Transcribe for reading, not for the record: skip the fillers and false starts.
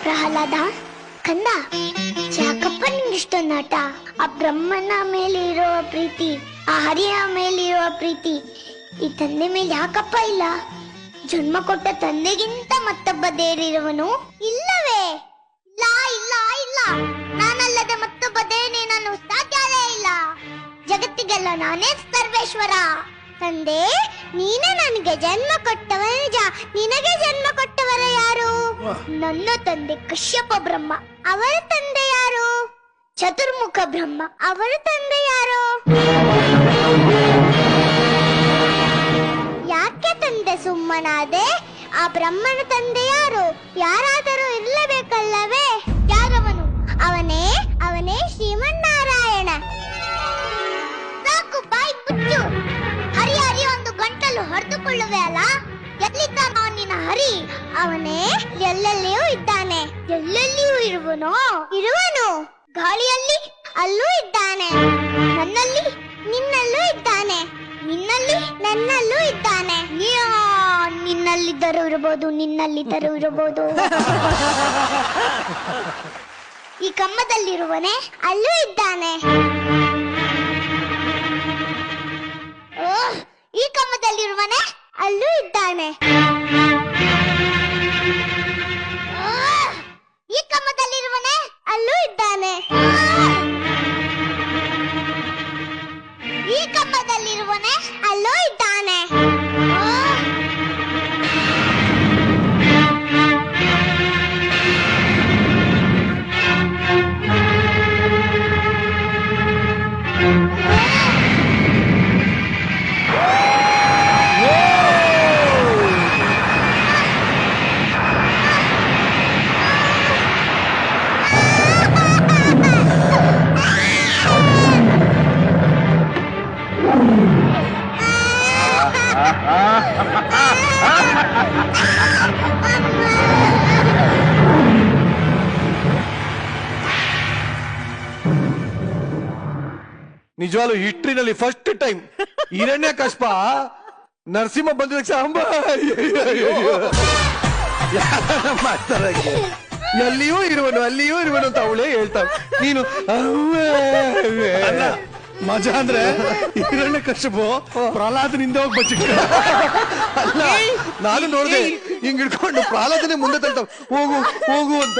ಪ್ರಹ್ಲಾದ ಕಂದ, ಯಾಕಪ್ಪ ನಿಂಗಿಷ್ಟೊಂದು ಆಟ? ಆ ಬ್ರಹ್ಮನ ಮೇಲೆ ಇರೋ ಪ್ರೀತಿ, ಆ ಹರಿಯ ಮೇಲೆ ಇರೋ ಪ್ರೀತಿ ಈ ತಂದೆ ಮೇಲೆ ಯಾಕಪ್ಪ ಇಲ್ಲ? ಜನ್ಮ ಕೊಟ್ಟ ತಂದೆಗಿಂತ ಮತ್ತೊಬ್ಬ ದೇರಿರುವನು ಇಲ್ಲವೇ? ಇಲ್ಲ ಇಲ್ಲ ಇಲ್ಲ, ನಾನಲ್ಲದೆ ಮತ್ತೊಬ್ಬ ದೇವನೇ ನಾನು ಸಾಧ್ಯವೇ ಇಲ್ಲ. ಜಗತ್ತಿಗೆಲ್ಲ ನಾನೇ ಸರ್ವೇಶ್ವರ. ತಂದೆ, ನೀನೇ ನನಗೆ ಜನ್ಮ ಕೊಟ್ಟವ ನಿಜ. ನಿನಗೆ ಜನ್ಮ ಕೊಟ್ಟವರ ಯಾರು? ನನ್ನ ತಂದೆ ಕಶ್ಯಪ ಬ್ರಹ್ಮ. ಅವರ ತಂದೆ ಯಾರು? ಚತುರ್ಮುಖ ಬ್ರಹ್ಮ. ಅವರ ತಂದೆ ಯಾರು? ಯಾಕೆ ತಂದೆ ಸುಮ್ಮನಾದೆ? ಆ ಬ್ರಹ್ಮನ ತಂದೆ ಯಾರು? ಯಾರಾದರೂ ಇರಲೇಬೇಕಲ್ಲವೇ? ಯಾರವನು? ಅವನೇ ಅವನೇ ಶ್ರೀಮನ್ನಾರಾಯಣ. ಸಾಕು, ಬಾಯಿ ಮುಚ್ಚು. ಹರಿ ಹರಿ ಒಂದು ಗಂಟಲು ಹೊಡೆದುಕೊಳ್ಳುವೆ ಅಲ್ಲ? ಎಲ್ಲಿದ್ದಾನ ನಿನ್ನ ಹರಿ? ಅವನೇ ಎಲ್ಲೆಲ್ಲಿಯೂ ಇದ್ದಾನೆ. ಎಲ್ಲೆಲ್ಲಿಯೂ ಇರುವನು? ಗಾಳಿಯಲ್ಲಿ ಅಲ್ಲೂ ಇದ್ದಾನೆ. ನನ್ನಲ್ಲಿ ನಿನ್ನಲ್ಲೂ ಇದ್ದಾನೆ. ನಿನ್ನಲ್ಲಿ ನನ್ನಲ್ಲೂ ಇದ್ದಾನೆ. ನಿನ್ನಲ್ಲಿದ್ದರೂ ಇರಬಹುದು, ನಿನ್ನಲ್ಲಿದ್ದರೂ ಇರಬಹುದು. ಈ ಕಮ್ಮದಲ್ಲಿರುವನೆ ಅಲ್ಲೂ ಇದ್ದಾನೆ. ಈ ಕಮ್ಮದಲ್ಲಿರುವನೆ ಅಲ್ಲೂ ಇದ್ದಾನೆ. ಈ ಕಮ್ಮದಲ್ಲಿರುವನೆ ಅಲ್ಲೂ ಇದ್ದಾನೆ. ಈ ಕಮ್ಮದಲ್ಲಿರುವನೆ ಅಲ್ಲೂ ಇದ್ದಾನೆ. ನಿಜವಾಗ್ಲೂ ಹಿಸ್ಟ್ರಿನಲ್ಲಿ ಫಸ್ಟ್ ಟೈಮ್ ಹಿರಣ್ಯಕಶ್ಯಪ ನರಸಿಂಹ ಬಂದ ಮಾಡ್ತಾರೆ. ಎಲ್ಲಿಯೂ ಇರುವನು ಅಲ್ಲಿಯೂ ಇರುವನು ಅಂತ ಅವಳೇ ಹೇಳ್ತಾಳೆ. ನೀನು ಮಜಾ ಅಂದ್ರೆ ಹಿರಣ್ಯಕಶ್ಯಪ ಪ್ರಹ್ಲಾದನಿಂದ ಹೋಗಿ ಬಚ್ಚಿಟ್ಟ. ಅಲ್ಲ, ನಾನು ನೋಡಿದೆ ಹಿಂಗ್ ಹಿಡ್ಕೊಂಡು ಪ್ರಹ್ಲಾದನೇ ಮುಂದೆ ತಳ್ತಾವ, ಹೋಗು ಹೋಗು ಅಂತ.